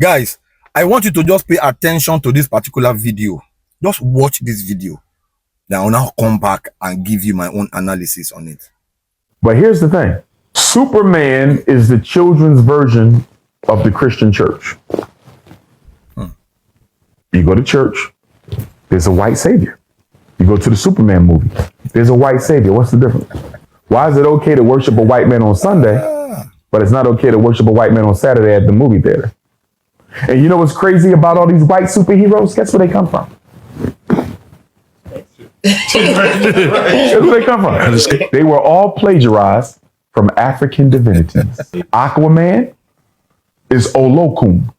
Guys, I want you to just pay attention to this particular video. Just watch this video. Then I'll now come back and give you my own analysis on it. But here's the thing. Superman is the children's version of the Christian church. You go to church, there's a white savior. You go to the Superman movie, there's a white savior. What's the difference? Why is it okay to worship a white man on Sunday, but it's not okay to worship a white man on Saturday at the movie theater? And you know what's crazy about all these white superheroes? Guess where they come from? Guess where they come from? They were all plagiarized from African divinities. Aquaman is Olokun.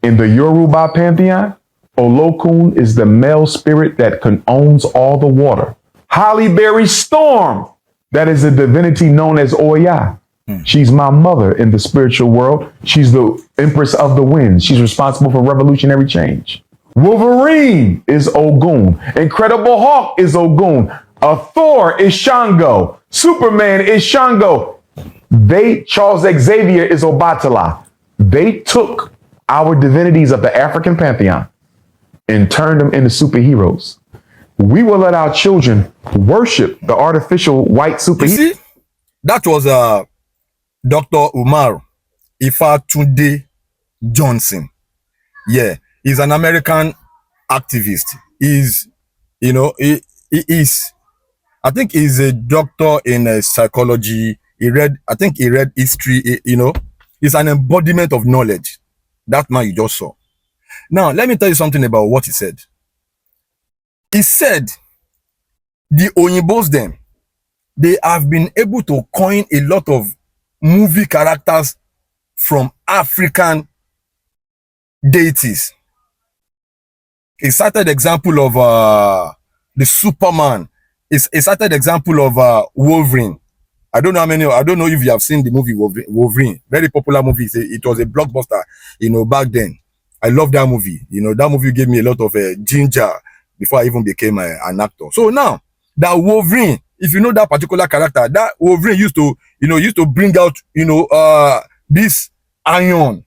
In the Yoruba pantheon, Olokun is the male spirit that owns all the water. Holly Berry Storm, that is a divinity known as Oya. She's my mother in the spiritual world. She's the empress of the winds. She's responsible for revolutionary change. Wolverine is Ogun. Incredible Hulk is Ogun. Thor is Shango. Superman is Shango. Charles Xavier is Obatala. They took our divinities of the African pantheon and turned them into superheroes. We will let our children worship the artificial white superheroes. You see, that was Dr. Umar Ifatunde Johnson. Yeah, he's an American activist. He's, he is, I think he's a doctor in psychology. He read history, He's an embodiment of knowledge. That man you just saw. Now, let me tell you something about what he said. He said, the Oyinbos them, they have been able to coin a lot of movie characters from African deities. He cited example of the Superman. He cited example of Wolverine. I don't know if you have seen the movie Wolverine. Very popular movie. It was a blockbuster, back then. I love that movie. That movie gave me a lot of ginger before I even became an actor. So now, that Wolverine, if you know that particular character, that Wolverine used to bring out, this iron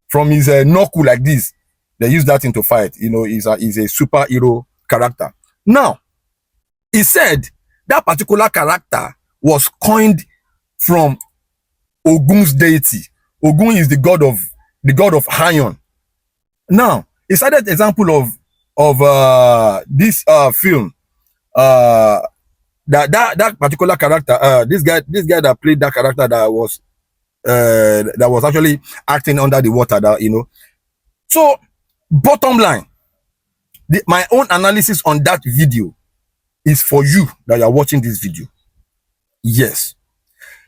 from his knuckle like this. They use that thing to fight. He's a superhero character. Now, he said that particular character was coined from Ogun's deity. Ogun is the god of iron. Now, he cited example of this film. That particular character, this guy that played that character that was actually acting under the water, So, bottom line, my own analysis on that video is for you that you are watching this video. Yes,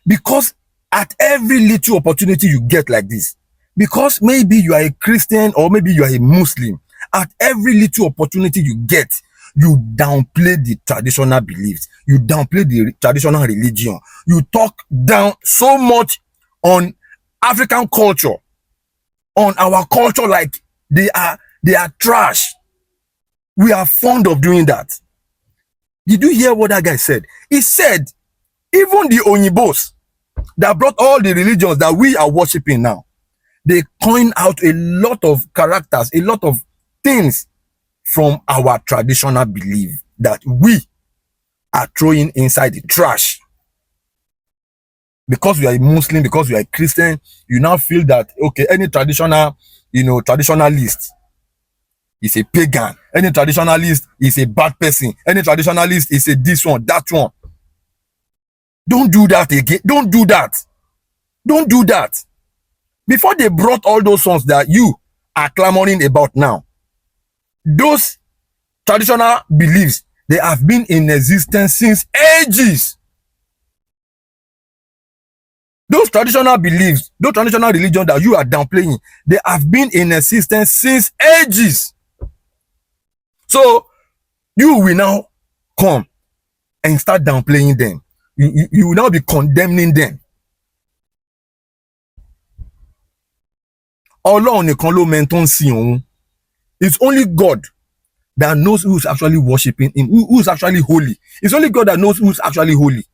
because at every little opportunity you get like this, because maybe you are a Christian or maybe you are a Muslim, at every little opportunity you get, you downplay the traditional beliefs, you downplay the traditional religion, you talk down so much on African culture, on our culture, like they are trash. We are fond of doing that. Did you hear what that guy said? He said, even the Oyinbos that brought all the religions that we are worshiping now, they coin out a lot of characters, a lot of things from our traditional belief that we are throwing inside the trash. Because we are a Muslim, because we are a Christian, you now feel that, okay, any traditional, traditionalist is a pagan. Any traditionalist is a bad person. Any traditionalist is a this one, that one. Don't do that again. Don't do that. Don't do that. Before they brought all those songs that you are clamoring about now, those traditional beliefs, they have been in existence since ages. Those traditional beliefs, those traditional religions that you are downplaying, they have been in existence since ages. So you will now come and start downplaying them. You will now be condemning them. It's only God that knows who's actually worshiping him, who's actually holy. It's only God that knows who's actually holy.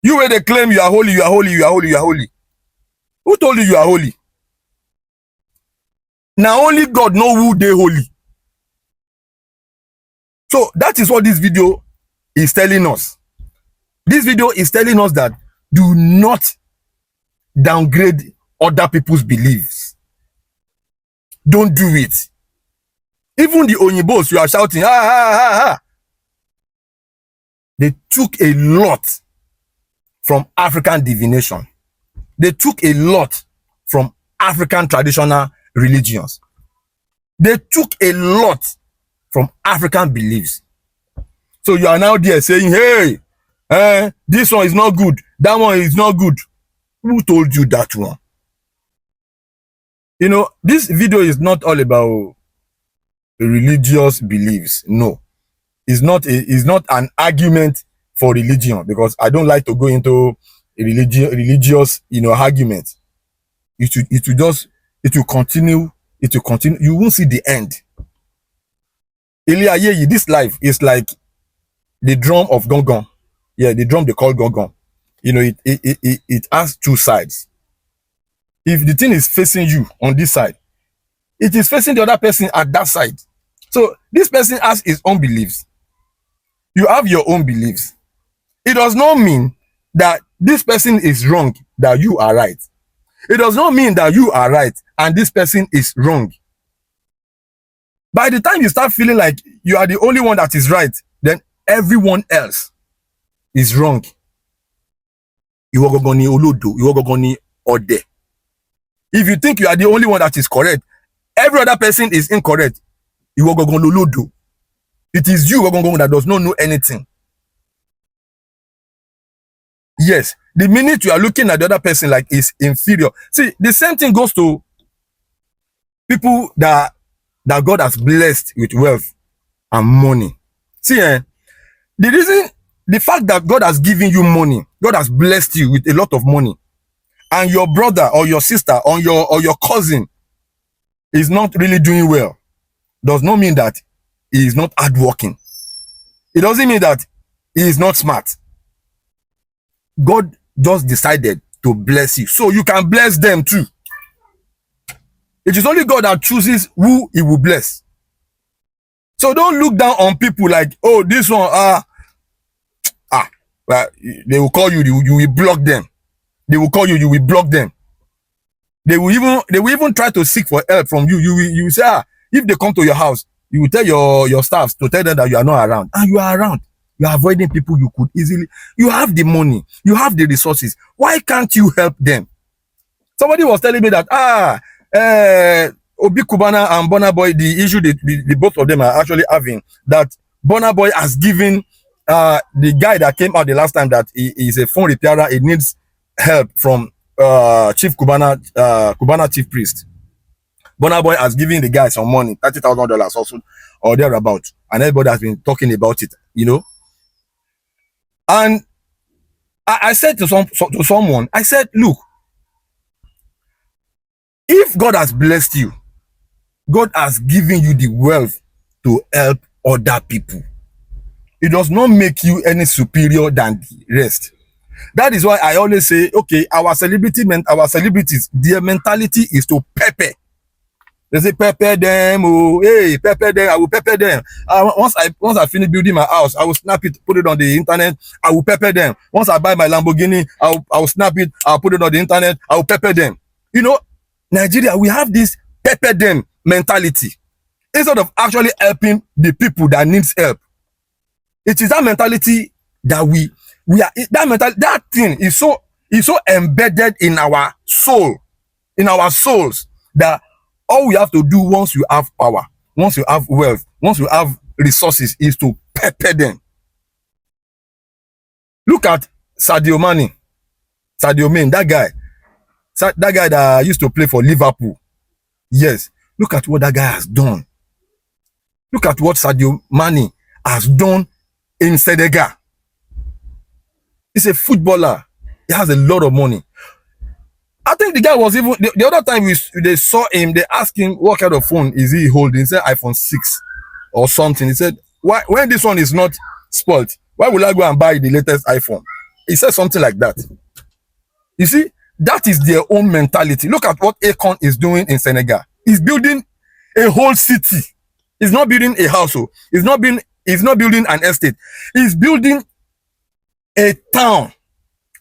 You where they claim you are holy, you are holy, you are holy, you are holy. Who told you you are holy? Now only God know who they holy. So that is what this video is telling us. This video is telling us that do not downgrade other people's beliefs. Don't do it. Even the Onyibos, you are shouting, ah, ah, ah, ah. They took a lot from African divination. They took a lot from African traditional religions. They took a lot from African beliefs. So you are now there saying, hey, this one is not good. That one is not good. Who told you that one? You know, this video is not all about religious beliefs. No. It's not an argument for religion, because I don't like to go into a religious, argument. It will continue. You won't see the end. This life is like the drum of gong. Yeah, the drum they call gong. You know, it has two sides. If the thing is facing you on this side, it is facing the other person at that side. So this person has his own beliefs. You have your own beliefs. It does not mean that this person is wrong, that you are right. It does not mean that you are right and this person is wrong. By the time you start feeling like you are the only one that is right, then everyone else is wrong. If you think you are the only one that is correct, every other person is incorrect. It is you that does not know anything. Yes, the minute you are looking at the other person like is inferior. See, the same thing goes to people that God has blessed with wealth and money. See, the fact that God has given you money, God has blessed you with a lot of money, and your brother or your sister or your cousin is not really doing well, does not mean that he is not hardworking. It doesn't mean that he is not smart. God just decided to bless you, so you can bless them too. It is only God that chooses who he will bless. So don't look down on people like, oh, this one, they will call you, you will block them. They will call you, you will block them. They will even try to seek for help from you. You will say, if they come to your house, you will tell your staffs to tell them that you are not around, and you are around. You are avoiding people you could easily. You have the money, you have the resources. Why can't you help them? Somebody was telling me that Obi Kubana and Burna Boy, the issue the both of them are actually having, that Burna Boy has given the guy that came out the last time that he is a phone repairer, he needs help from Chief Kubana Chief Priest. Burna Boy has given the guy some money, $30,000 also, or thereabout, and everybody has been talking about it, And I said to someone, I said, look, if God has blessed you, God has given you the wealth to help other people, it does not make you any superior than the rest. That is why I always say, okay, our celebrities, their mentality is to pepper. They say pepper them, oh, hey, pepper them, I will pepper them. Once I finish building my house, I will snap it, put it on the internet, I will pepper them. Once I buy my Lamborghini, I will snap it, I'll put it on the internet, I will pepper them. Nigeria, we have this pepper them mentality instead of actually helping the people that needs help. It is that mentality that we are, that thing is so embedded in our soul, in our souls, that all we have to do once you have power, once you have wealth, once you have resources, is to pepper them. Look at Sadio Mane, that guy that used to play for Liverpool. Yes, look at what that guy has done. Look at what Sadio Mane has done in Senegal. He's a footballer. He has a lot of money. I think the guy was even, the other time they saw him, they asked him what kind of phone is he holding. He said iPhone 6 or something. He said, why, when this one is not spoiled, why will I go and buy the latest iPhone? He said something like that. You see, That is their own mentality. Look at what Akon is doing in Senegal. He's building a whole city. He's not building a household. He's not building an estate. He's building a town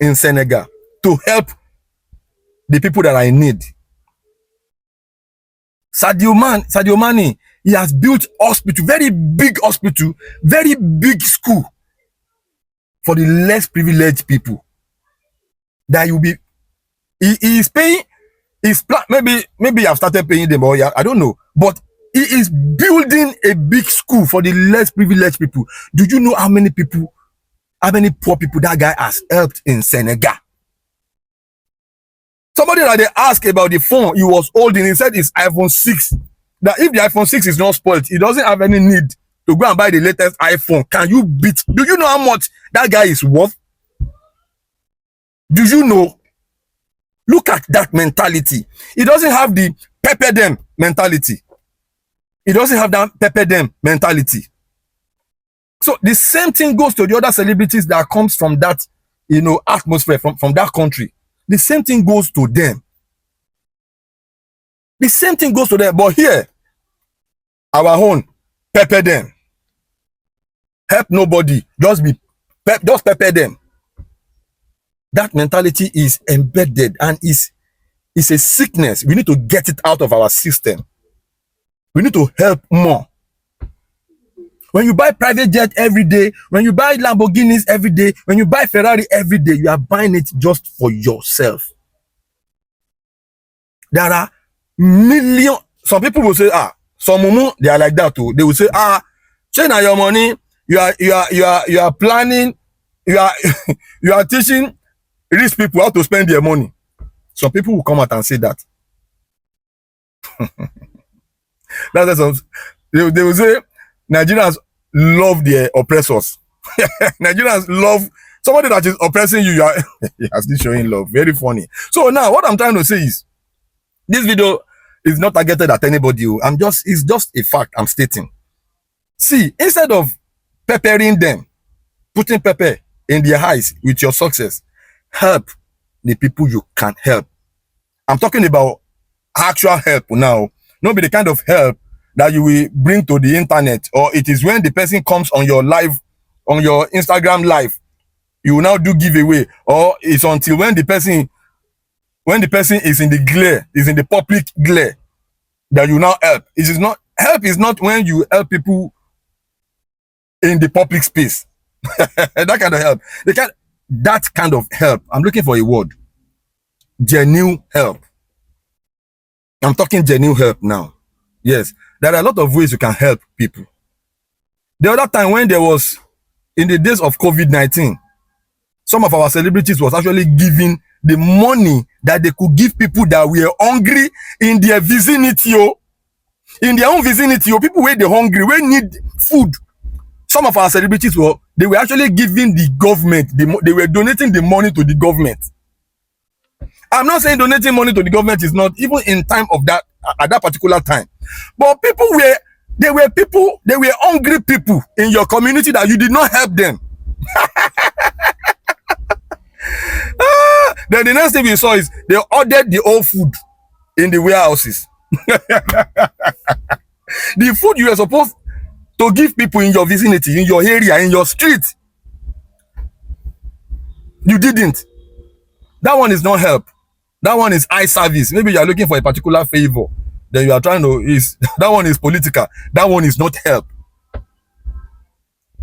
in Senegal to help the people that are in need. Sadio Mane, he has built hospital, very big hospital, very big school for the less privileged people. That you be, he is paying, maybe I've started paying them, or I don't know, but he is building a big school for the less privileged people. Do you know how many poor people that guy has helped in Senegal? Somebody that they asked about the phone he was holding, he said it's iPhone 6. That if the iPhone 6 is not spoiled, he doesn't have any need to go and buy the latest iPhone. Can you beat? Do you know how much that guy is worth? Do you know? Look at that mentality. He doesn't have the pepper them mentality. He doesn't have that pepper them mentality. So the same thing goes to the other celebrities that comes from that, atmosphere, from that country. The same thing goes to them. The same thing goes to them. But here, our own, pepper them. Help nobody. Just pepper them. That mentality is embedded and is a sickness. We need to get it out of our system. We need to help more. When you buy private jet every day, when you buy Lamborghinis every day, when you buy Ferrari every day, you are buying it just for yourself. There are millions. Some people will say, some mumu, they are like that too. They will say, share now your money. You are planning. You are teaching rich people how to spend their money. Some people will come out and say that. That's they will say Nigerians love their oppressors. Nigerians love somebody that is oppressing you. You are still showing love. Very funny. So now what I'm trying to say is this video is not targeted at anybody. It's just a fact I'm stating. See, instead of peppering them, putting pepper in their eyes with your success, help the people you can help. I'm talking about actual help now. Not be the kind of help that you will bring to the internet, or it is when the person comes on your live, on your Instagram live, you will now do giveaway, or it's until when the person is in the glare, is in the public glare, that you now help. Help is not when you help people in the public space. That kind of help. That kind of help. I'm looking for a word. Genuine help. I'm talking genuine help now. Yes, there are a lot of ways you can help people. The other time when there was, in the days of COVID-19, some of our celebrities was actually giving the money that they could give people that were hungry in their vicinity. In their own vicinity, people where they're hungry, where need food. Some of our celebrities were actually giving the government, they were donating the money to the government. I'm not saying donating money to the government is not, even in time of that, at that particular time. But they were hungry people in your community that you did not help them. Then the next thing we saw is they ordered the old food in the warehouses. The food you were supposed to give people in your vicinity, in your area, in your street, you didn't. That one is not help. That one is eye service. Maybe you are looking for a particular favor. Then you are trying to, that one is political. That one is not help.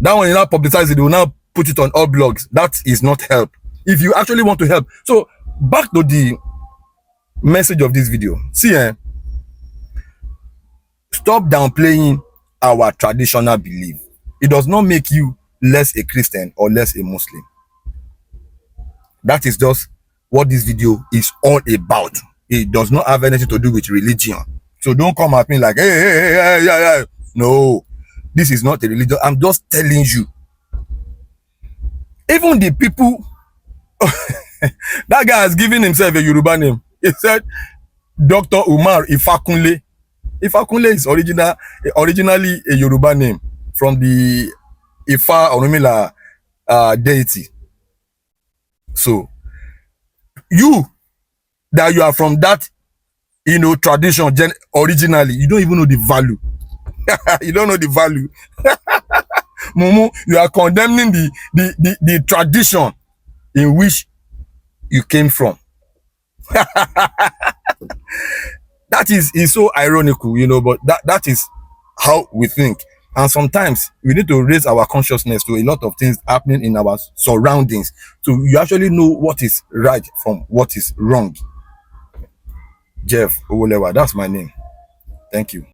That one is not publicized. They will now put it on all blogs. That is not help. If you actually want to help. So back to the message of this video. See, stop downplaying our traditional belief. It does not make you less a Christian or less a Muslim. That is just what this video is all about. It does not have anything to do with religion. So don't come at me like, hey. No, this is not a religion. I'm just telling you. Even the people, that guy has given himself a Yoruba name. He said, Dr. Umar Ifakunle. Ifakunle is originally a Yoruba name from the Ifa Orunmila deity. So, you that you are from that, tradition originally, you don't even know the value. You don't know the value. Mumu, you are condemning the tradition in which you came from. That is so ironical, but that is how we think. And sometimes we need to raise our consciousness to a lot of things happening in our surroundings, so you actually know what is right from what is wrong. Jeff Owolewa, that's my name. Thank you.